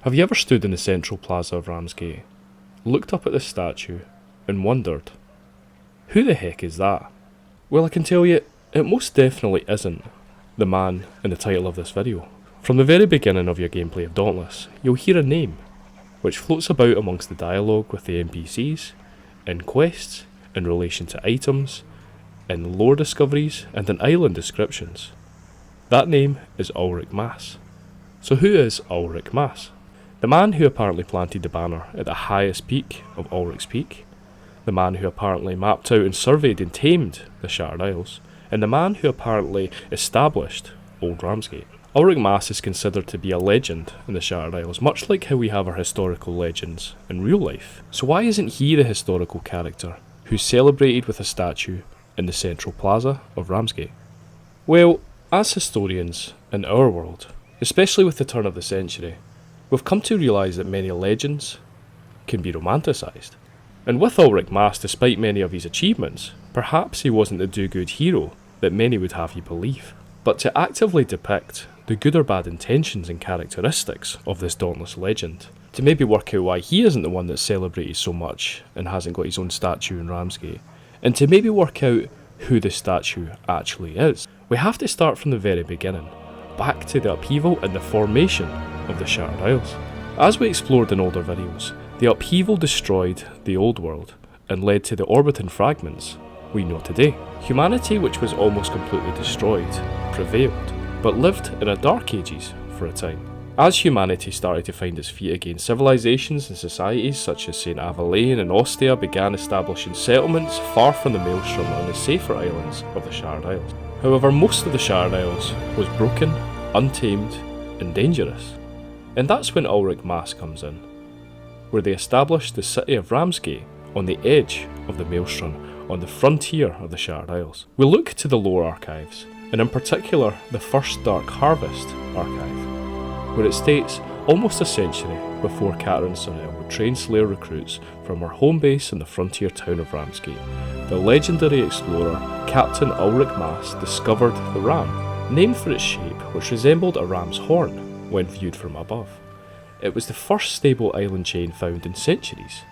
Have you ever stood in the central plaza of Ramsgate, looked up at this statue, and wondered, who the heck is that? Well, I can tell you, it most definitely isn't the man in the title of this video. From the very beginning of your gameplay of Dauntless, you'll hear a name, which floats about amongst the dialogue with the NPCs, in quests, in relation to items, in lore discoveries, and in island descriptions. That name is Aulric Maas. So who is Aulric Maas? The man who apparently planted the banner at the highest peak of Aulric's Peak, the man who apparently mapped out and surveyed and tamed the Shattered Isles, and the man who apparently established Old Ramsgate. Aulric Maas is considered to be a legend in the Shattered Isles, much like how we have our historical legends in real life. So why isn't he the historical character who's celebrated with a statue in the central plaza of Ramsgate? Well, as historians in our world, especially with the turn of the century, we've come to realise that many legends can be romanticised. And with Aulric Maas, despite many of his achievements, perhaps he wasn't the do-good hero that many would have you believe. But to actively depict the good or bad intentions and characteristics of this dauntless legend, to maybe work out why he isn't the one that's celebrated so much and hasn't got his own statue in Ramsgate, and to maybe work out who the statue actually is, we have to start from the very beginning, back to the upheaval and the formation of the Shattered Isles. As we explored in older videos, the upheaval destroyed the old world and led to the orbiting fragments we know today. Humanity, which was almost completely destroyed, prevailed, but lived in a dark ages for a time. As humanity started to find its feet again, civilizations and societies such as St. Avalain and Ostia began establishing settlements far from the maelstrom on the safer islands of the Shattered Isles. However, most of the Shattered Isles was broken, untamed, and dangerous. And that's when Aulric Maas comes in, where they established the city of Ramsgate on the edge of the maelstrom, on the frontier of the Shattered Isles. We look to the lore archives, and in particular the First Dark Harvest archive, where it states almost a century before Catherine Sorrell would train Slayer recruits from her home base in the frontier town of Ramsgate, the legendary explorer Captain Aulric Maas discovered the ram, named for its shape which resembled a ram's horn when viewed from above. It was the first stable island chain found in centuries.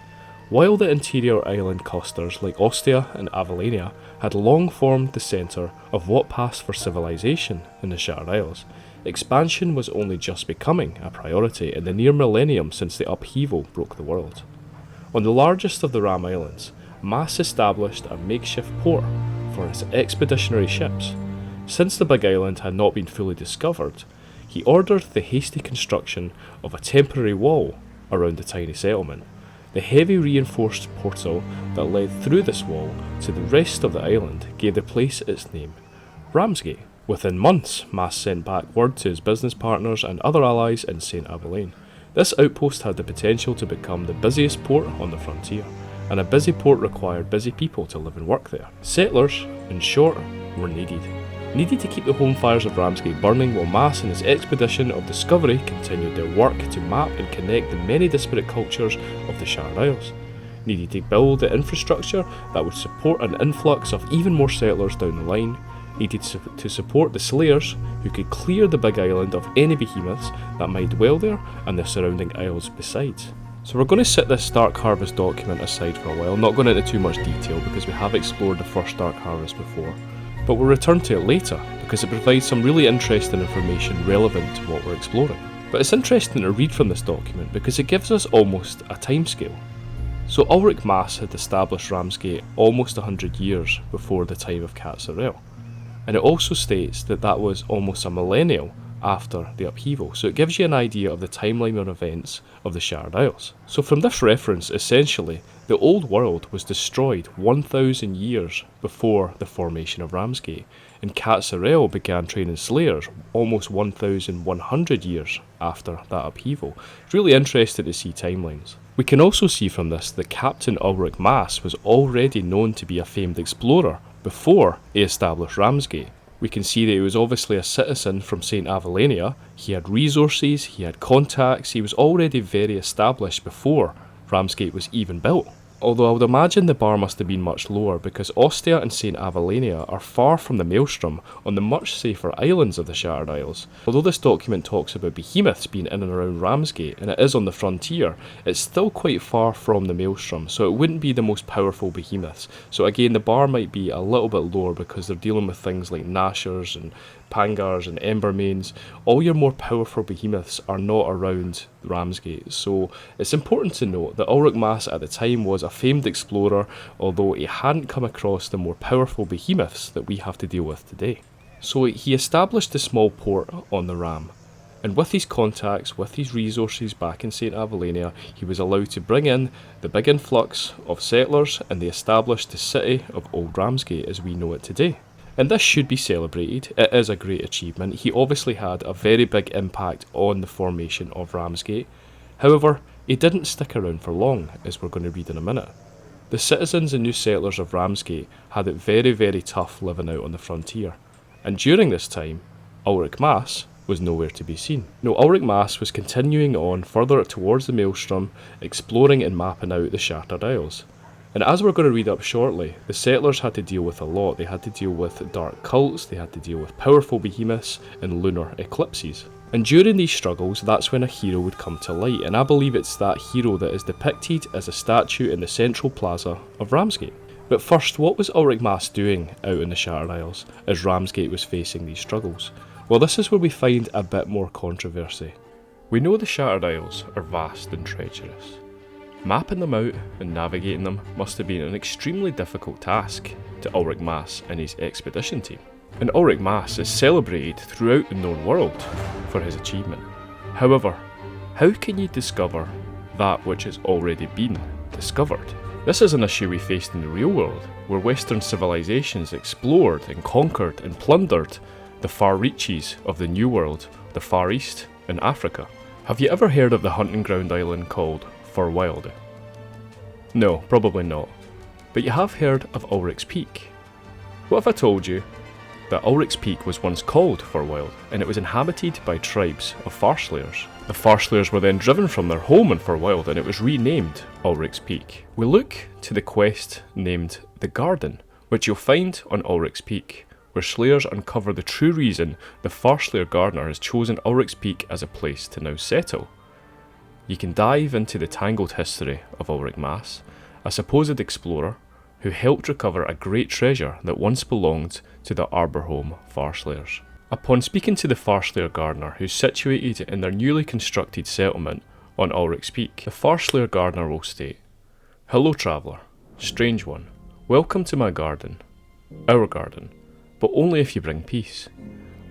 While the interior island clusters like Ostia and Avalania had long formed the centre of what passed for civilization in the Shattered Isles, expansion was only just becoming a priority in the near millennium since the upheaval broke the world. On the largest of the Ram Islands, Maas established a makeshift port for his expeditionary ships. Since the big island had not been fully discovered, he ordered the hasty construction of a temporary wall around the tiny settlement. The heavy reinforced portal that led through this wall to the rest of the island gave the place its name, Ramsgate. Within months, Maas sent back word to his business partners and other allies in St. Avalain. This outpost had the potential to become the busiest port on the frontier, and a busy port required busy people to live and work there. Settlers, in short, were needed to keep the home fires of Ramsgate burning while Maas and his expedition of discovery continued their work to map and connect the many disparate cultures of the Shattered Isles. Needed to build the infrastructure that would support an influx of even more settlers down the line. Needed to support the Slayers, who could clear the big island of any behemoths that might dwell there and the surrounding isles besides. So we're going to set this Dark Harvest document aside for a while, not going into too much detail because we have explored the first Dark Harvest before, but we'll return to it later because it provides some really interesting information relevant to what we're exploring. But it's interesting to read from this document because it gives us almost a timescale. So Aulric Maas had established Ramsgate almost 100 years before the time of Katsarel, and it also states that that was almost a millennial after the upheaval, so it gives you an idea of the timeline of events of the Shattered Isles. So from this reference, essentially, the old world was destroyed 1,000 years before the formation of Ramsgate, and Katsarel began training Slayers almost 1,100 years after that upheaval. It's really interesting to see timelines. We can also see from this that Captain Aulric Maas was already known to be a famed explorer before he established Ramsgate. We can see that he was obviously a citizen from St. Avalenia, he had resources, he had contacts, he was already very established before Ramsgate was even built. Although I would imagine the bar must have been much lower because Ostia and St. Avalenia are far from the Maelstrom on the much safer islands of the Shattered Isles. Although this document talks about behemoths being in and around Ramsgate, and it is on the frontier, it's still quite far from the Maelstrom, so it wouldn't be the most powerful behemoths. So again, the bar might be a little bit lower because they're dealing with things like Nashers and Pangars and Embermanes. All your more powerful behemoths are not around Ramsgate, so it's important to note that Aulric Maas at the time was a famed explorer, although he hadn't come across the more powerful behemoths that we have to deal with today. So he established a small port on the Ram, and with his contacts, with his resources back in St. Avalenia, he was allowed to bring in the big influx of settlers, and they established the city of Old Ramsgate as we know it today. And this should be celebrated. It is a great achievement. He obviously had a very big impact on the formation of Ramsgate. However, he didn't stick around for long, as we're going to read in a minute. The citizens and new settlers of Ramsgate had it very, very tough living out on the frontier. And during this time, Aulric Maas was nowhere to be seen. No, Aulric Maas was continuing on further towards the Maelstrom, exploring and mapping out the Shattered Isles. And as we're going to read up shortly, the settlers had to deal with a lot. They had to deal with dark cults, they had to deal with powerful behemoths and lunar eclipses. And during these struggles, that's when a hero would come to light, and I believe it's that hero that is depicted as a statue in the central plaza of Ramsgate. But first, what was Aulric Maas doing out in the Shattered Isles as Ramsgate was facing these struggles? Well, this is where we find a bit more controversy. We know the Shattered Isles are vast and treacherous. Mapping them out and navigating them must have been an extremely difficult task to Aulric Maas and his expedition team. And Aulric Maas is celebrated throughout the known world for his achievement. However, how can you discover that which has already been discovered? This is an issue we faced in the real world, where Western civilizations explored and conquered and plundered the far reaches of the New World, the Far East and Africa. Have you ever heard of the hunting ground island called Farslayers? No, probably not. But you have heard of Aulric's Peak. What if I told you that Aulric's Peak was once called Farslayers, and it was inhabited by tribes of Farslayers? The Farslayers were then driven from their home in Farslayers, and it was renamed Aulric's Peak. We look to the quest named The Garden, which you'll find on Aulric's Peak, where Slayers uncover the true reason the Farslayer gardener has chosen Aulric's Peak as a place to now settle. You can dive into the tangled history of Aulric Maas, a supposed explorer who helped recover a great treasure that once belonged to the Arbour home Farslayers. Upon speaking to the Farslayer gardener, who's situated in their newly constructed settlement on Aulric's Peak, the Farslayer gardener will state, "Hello traveller, strange one, welcome to my garden, our garden, but only if you bring peace.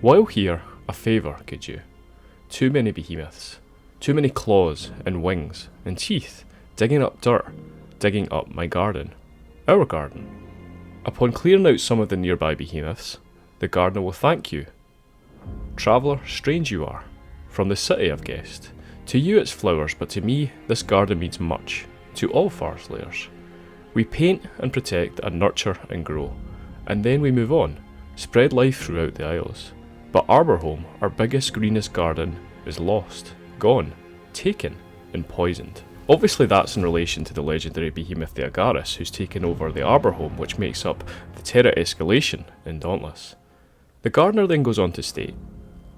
While here, a favour could you. Too many behemoths, too many claws and wings and teeth digging up dirt, digging up my garden, our garden. Upon clearing out some of the nearby behemoths, the gardener will thank you. Traveller, strange you are, from the city I've guessed. To you it's flowers, but to me this garden means much, to all Farslayers. We paint and protect and nurture and grow, and then we move on, spread life throughout the Isles. But Arbour home, our biggest greenest garden, is lost, gone, taken and poisoned." Obviously that's in relation to the legendary behemoth the Agaris, who's taken over the Arbour home, which makes up the Terra Escalation in Dauntless. The gardener then goes on to state,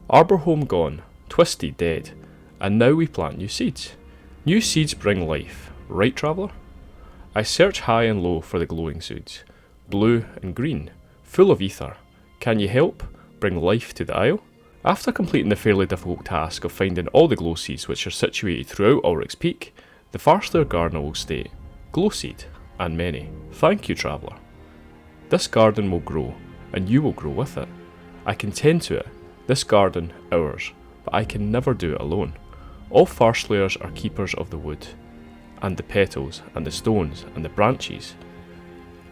"Arbour home gone, twisted, dead, and now we plant new seeds. New seeds bring life, right traveller? I search high and low for the glowing seeds, blue and green, full of ether. Can you help? bring life to the isle. After completing the fairly difficult task of finding all the glow seeds which are situated throughout Aulric's Peak, the Farslayer gardener will state, "Glow seed, and many. Thank you, traveller. This garden will grow, and you will grow with it. I can tend to it, this garden ours, but I can never do it alone. All Farslayers are keepers of the wood, and the petals, and the stones, and the branches."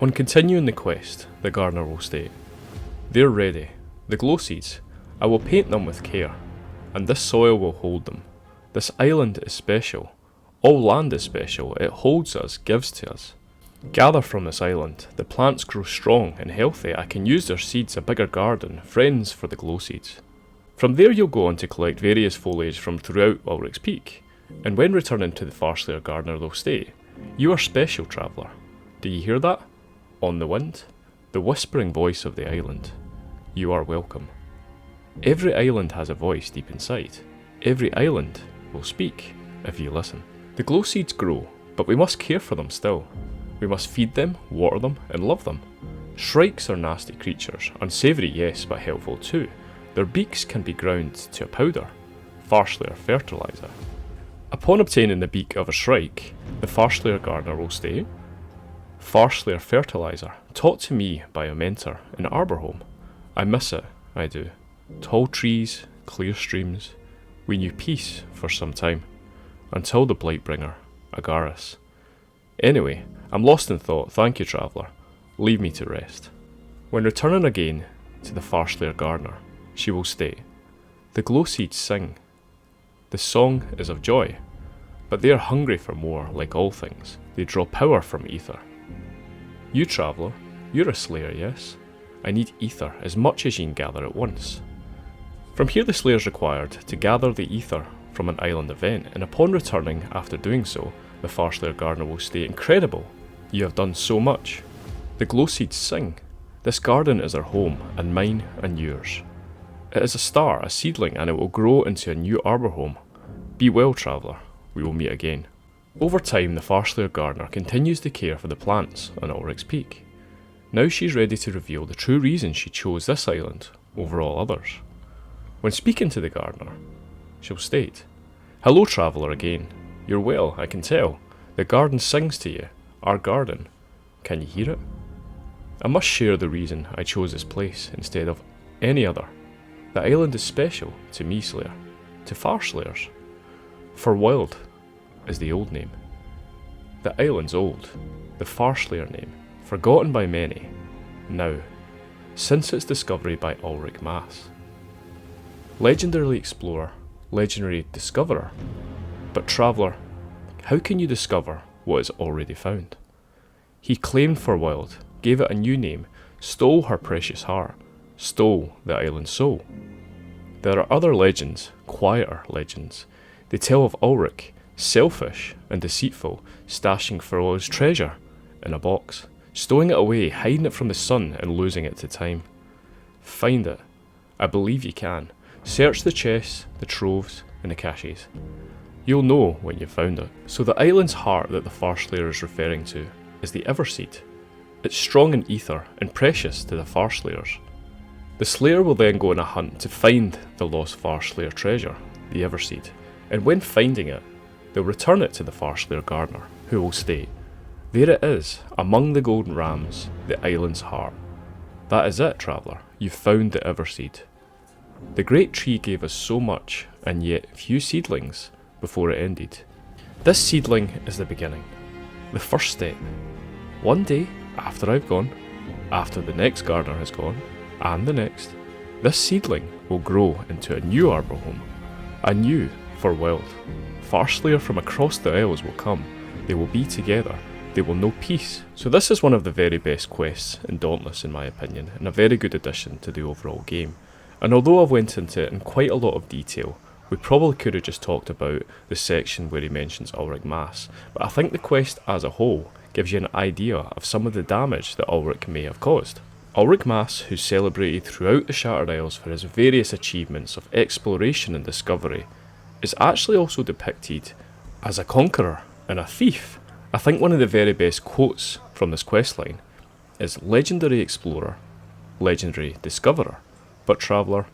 On continuing the quest, the gardener will state, "They're ready. The glow seeds, I will paint them with care, and this soil will hold them. This island is special. All land is special. It holds us, gives to us. Gather from this island. The plants grow strong and healthy. I can use their seeds, a bigger garden, friends for the glow seeds." From there you'll go on to collect various foliage from throughout Aulric's Peak, and when returning to the Farslayer gardener they'll state, "You are special, traveller. Do you hear that? On the wind? The whispering voice of the island. You are welcome." Every island has a voice deep inside. Every island will speak, if you listen. The glow seeds grow, but we must care for them still. We must feed them, water them, and love them. Shrikes are nasty creatures, unsavoury yes, but helpful too. Their beaks can be ground to a powder, Farslayer fertiliser. Upon obtaining the beak of a shrike, the Farslayer gardener will state, "Farslayer fertiliser, taught to me by a mentor in Arborholm. I miss it, I do. Tall trees, clear streams. We knew peace for some time, until the Blightbringer, Agaris. Anyway, I'm lost in thought, thank you, traveller. Leave me to rest." When returning again to the Farslayer gardener, she will state, "The glow seeds sing. The song is of joy, but they are hungry for more, like all things. They draw power from ether. You, traveller, you're a slayer, yes? I need ether as much as you can gather at once." From here the slayer is required to gather the ether from an island event, and upon returning after doing so, the Farslayer gardener will state, "Incredible! You have done so much. The glow seeds sing. This garden is our home, and mine and yours. It is a star, a seedling, and it will grow into a new arbour home. Be well, traveller. We will meet again." Over time, the Farslayer gardener continues to care for the plants on Aulric's Peak. Now she is ready to reveal the true reason she chose this island over all others. When speaking to the gardener, she'll state, "Hello, traveller again. You're well, I can tell. The garden sings to you. Our garden. Can you hear it? I must share the reason I chose this place instead of any other. The island is special to me, Slayer, to Farslayers. For wild is the old name. The island's old, the Farslayer name, forgotten by many, now, since its discovery by Aulric Maas. Legendary explorer, legendary discoverer. But traveller, how can you discover what is already found? He claimed for wild, gave it a new name, stole her precious heart, stole the island's soul. There are other legends, quieter legends. They tell of Aulric, selfish and deceitful, stashing Farol's treasure in a box, stowing it away, hiding it from the sun and losing it to time. Find it. I believe you can. Search the chests, the troves, and the caches. You'll know when you've found it. So the island's heart that the Farslayer is referring to is the Everseed. It's strong in ether and precious to the Farslayers. The Slayer will then go on a hunt to find the lost Farslayer treasure, the Everseed, and when finding it, they'll return it to the Farslayer gardener, who will state, "There it is, among the golden rams, the island's heart. That is it, traveller, you've found the Everseed. The great tree gave us so much, and yet few seedlings before it ended. This seedling is the beginning, the first step. One day, after I've gone, after the next gardener has gone, and the next, this seedling will grow into a new arbour home, a new for wild. Farslayer from across the isles will come, they will be together, they will know peace." So this is one of the very best quests in Dauntless in my opinion, and a very good addition to the overall game. And although I've went into it in quite a lot of detail, we probably could have just talked about the section where he mentions Aulric Maas, but I think the quest as a whole gives you an idea of some of the damage that Aulric may have caused. Aulric Maas, who's celebrated throughout the Shattered Isles for his various achievements of exploration and discovery, is actually also depicted as a conqueror and a thief. I think one of the very best quotes from this questline is "Legendary explorer, legendary discoverer, But traveller,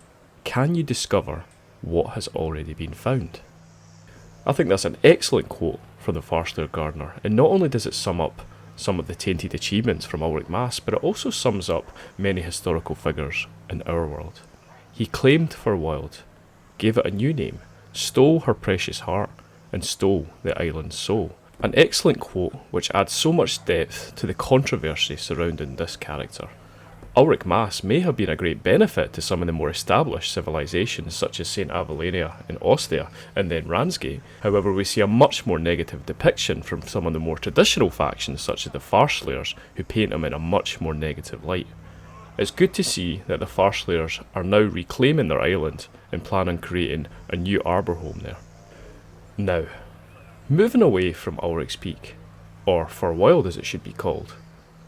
can you discover what has already been found? I think that's an excellent quote from the Farslayer Gardener, and not only does it sum up some of the tainted achievements from Aulric Maas, but it also sums up many historical figures in our world. He claimed for Wild, gave it a new name, stole her precious heart, and stole the island's soul. An excellent quote which adds so much depth to the controversy surrounding this character. Aulric Maas may have been a great benefit to some of the more established civilisations such as St. Avalenia in Ostia and then Ramsgate. However, we see a much more negative depiction from some of the more traditional factions such as the Farslayers, who paint him in a much more negative light. It's good to see that the Farslayers are now reclaiming their island and plan on creating a new arbour home there. Now, moving away from Aulric's Peak, or For Wild as it should be called,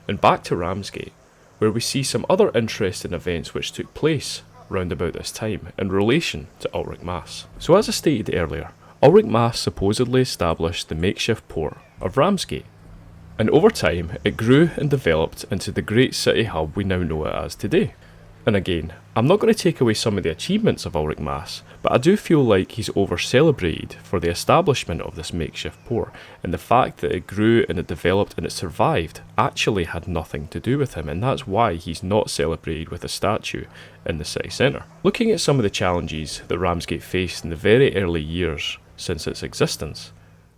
and back to Ramsgate, where we see some other interesting events which took place round about this time in relation to Aulric Maas. So as I stated earlier, Aulric Maas supposedly established the makeshift port of Ramsgate, and over time it grew and developed into the great city hub we now know it as today. And again, I'm not going to take away some of the achievements of Aulric Maas, but I do feel like he's over-celebrated for the establishment of this makeshift port, and the fact that it grew and it developed and it survived actually had nothing to do with him, and that's why he's not celebrated with a statue in the city centre. Looking at some of the challenges that Ramsgate faced in the very early years since its existence,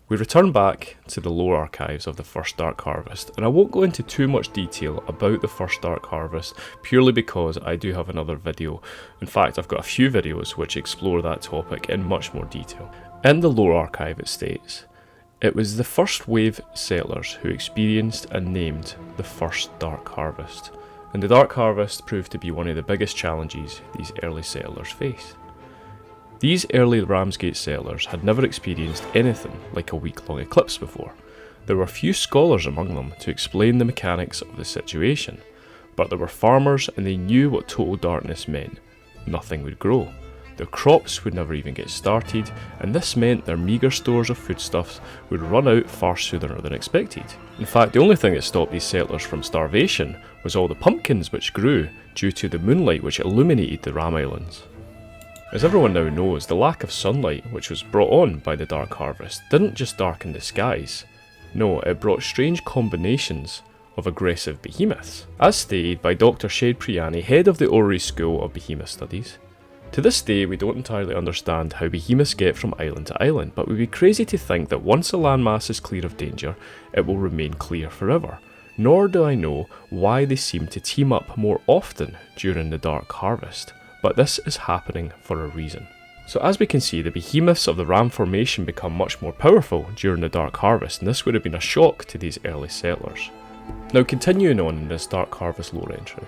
we return back to the lore archives of the First Dark Harvest, and I won't go into too much detail about the First Dark Harvest purely because I do have another video. In fact, I've got a few videos which explore that topic in much more detail. In the lore archive it states, it was the first wave settlers who experienced and named the First Dark Harvest, and the Dark Harvest proved to be one of the biggest challenges these early settlers faced. These early Ramsgate settlers had never experienced anything like a week-long eclipse before. There were few scholars among them to explain the mechanics of the situation, but there were farmers and they knew what total darkness meant. Nothing would grow. Their crops would never even get started, and this meant their meagre stores of foodstuffs would run out far sooner than expected. In fact, the only thing that stopped these settlers from starvation was all the pumpkins which grew due to the moonlight which illuminated the Ram Islands. As everyone now knows, the lack of sunlight which was brought on by the Dark Harvest didn't just darken the skies. No, it brought strange combinations of aggressive behemoths, as stated by Dr. Shed Priyani, head of the Orrery School of Behemoth Studies. To this day, we don't entirely understand how behemoths get from island to island, but we'd be crazy to think that once a landmass is clear of danger, it will remain clear forever. Nor do I know why they seem to team up more often during the Dark Harvest. But this is happening for a reason. So as we can see, the behemoths of the Ram formation become much more powerful during the Dark Harvest, and this would have been a shock to these early settlers. Now continuing on in this Dark Harvest lore entry.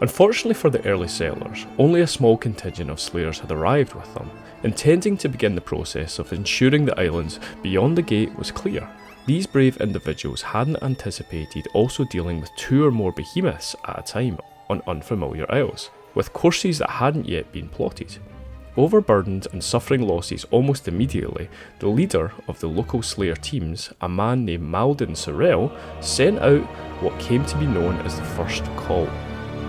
Unfortunately for the early settlers, only a small contingent of slayers had arrived with them, intending to begin the process of ensuring the islands beyond the gate was clear. These brave individuals hadn't anticipated also dealing with 2 or more behemoths at a time on unfamiliar isles, with courses that hadn't yet been plotted. Overburdened and suffering losses almost immediately, the leader of the local Slayer teams, a man named Maldon Sorrel, sent out what came to be known as the First Call.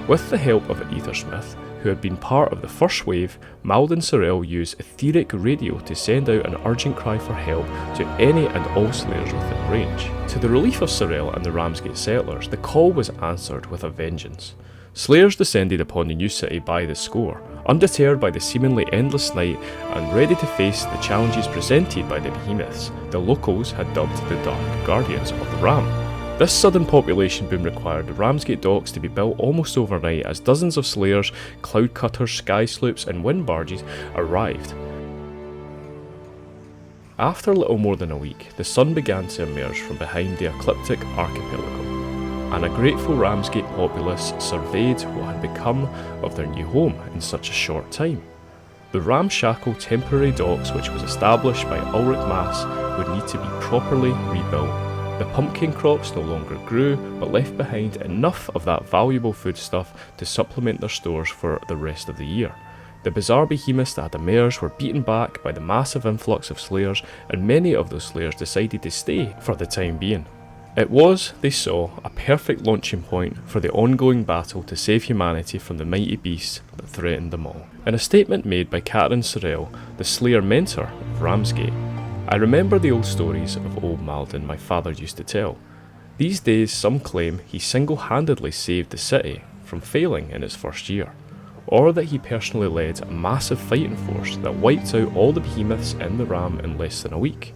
With the help of Aethersmith, who had been part of the first wave, Maldon Sorrel used etheric radio to send out an urgent cry for help to any and all Slayers within range. To the relief of Sorrel and the Ramsgate settlers, the call was answered with a vengeance. Slayers descended upon the new city by the score, undeterred by the seemingly endless night and ready to face the challenges presented by the behemoths the locals had dubbed the Dark Guardians of the Ram. This sudden population boom required the Ramsgate docks to be built almost overnight as dozens of Slayers, cloud cutters, sky sloops and wind barges arrived. After little more than a week, the sun began to emerge from behind the ecliptic archipelago, and a grateful Ramsgate populace surveyed what had become of their new home in such a short time. The ramshackle temporary docks which was established by Aulric Maas would need to be properly rebuilt. The pumpkin crops no longer grew, but left behind enough of that valuable foodstuff to supplement their stores for the rest of the year. The bizarre behemoths that had emerged were beaten back by the massive influx of Slayers, and many of those Slayers decided to stay for the time being. It was, they saw, a perfect launching point for the ongoing battle to save humanity from the mighty beasts that threatened them all. In a statement made by Catelyn Sorrel, the Slayer mentor of Ramsgate, I remember the old stories of old Malden my father used to tell. These days some claim he single-handedly saved the city from failing in its first year, or that he personally led a massive fighting force that wiped out all the behemoths in the Ram in less than a week.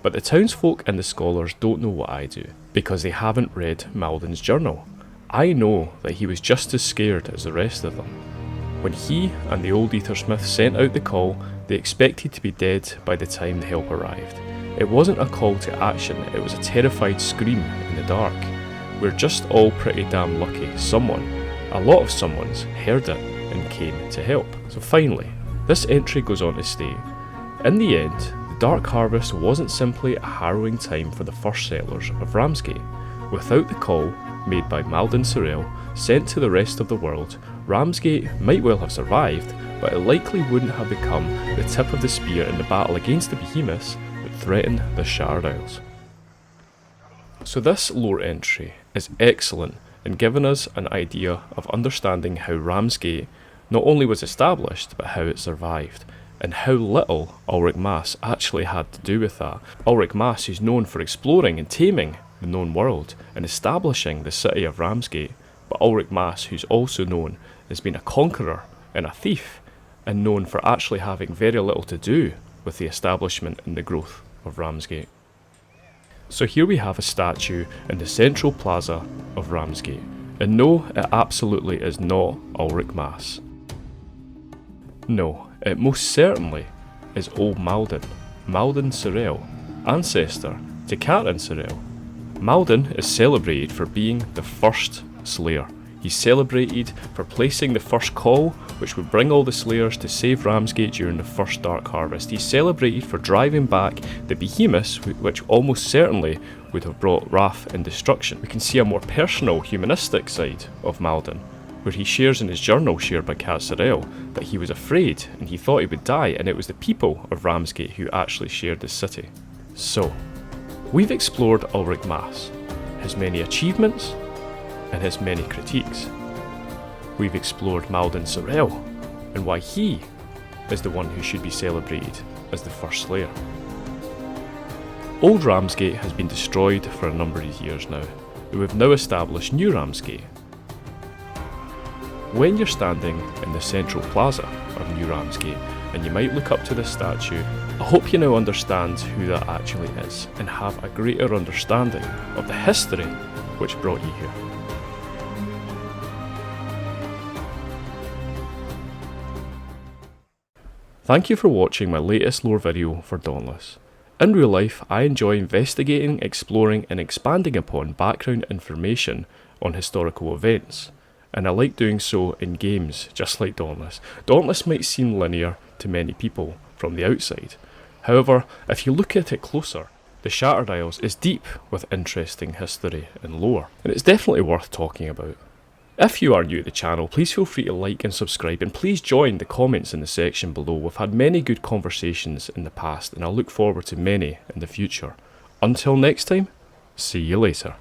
But the townsfolk and the scholars don't know what I do, because they haven't read Malden's journal. I know that he was just as scared as the rest of them. When he and the old Ethersmith sent out the call, they expected to be dead by the time the help arrived. It wasn't a call to action, it was a terrified scream in the dark. We're just all pretty damn lucky someone, a lot of someones, heard it and came to help. So finally, this entry goes on to state, in the end, the Dark Harvest wasn't simply a harrowing time for the first settlers of Ramsgate. Without the call, made by Malden Sorrel, sent to the rest of the world, Ramsgate might well have survived, but it likely wouldn't have become the tip of the spear in the battle against the behemoths that threatened the Shard Isles. So this lore entry is excellent in giving us an idea of understanding how Ramsgate not only was established, but how it survived, and how little Aulric Maas actually had to do with that. Aulric Maas is known for exploring and taming the known world and establishing the city of Ramsgate, but Aulric Maas, who's also known as being a conqueror and a thief, and known for actually having very little to do with the establishment and the growth of Ramsgate. So here we have a statue in the central plaza of Ramsgate, and no, it absolutely is not Aulric Maas. No, it most certainly is old Malden, Malden Sorrel, ancestor to Catelyn Sorrel. Malden is celebrated for being the first Slayer. He's celebrated for placing the first call, which would bring all the Slayers to save Ramsgate during the first Dark Harvest. He's celebrated for driving back the behemoths, which almost certainly would have brought wrath and destruction. We can see a more personal, humanistic side of Malden, where he shares in his journal shared by Cat Sorrel that he was afraid and he thought he would die, and it was the people of Ramsgate who actually shared the city. So, we've explored Aulric Maas, his many achievements, and his many critiques. We've explored Malden Sorrel, and why he is the one who should be celebrated as the first Slayer. Old Ramsgate has been destroyed for a number of years now, and we've now established New Ramsgate. When you're standing in the central plaza of New Ramsgate, and you might look up to this statue, I hope you now understand who that actually is, and have a greater understanding of the history which brought you here. Thank you for watching my latest lore video for Dauntless. In real life, I enjoy investigating, exploring and expanding upon background information on historical events, and I like doing so in games just like Dauntless. Dauntless might seem linear to many people from the outside. However, if you look at it closer, the Shattered Isles is deep with interesting history and lore, and it's definitely worth talking about. If you are new to the channel, please feel free to like and subscribe, and please join the comments in the section below. We've had many good conversations in the past, and I look forward to many in the future. Until next time, see you later.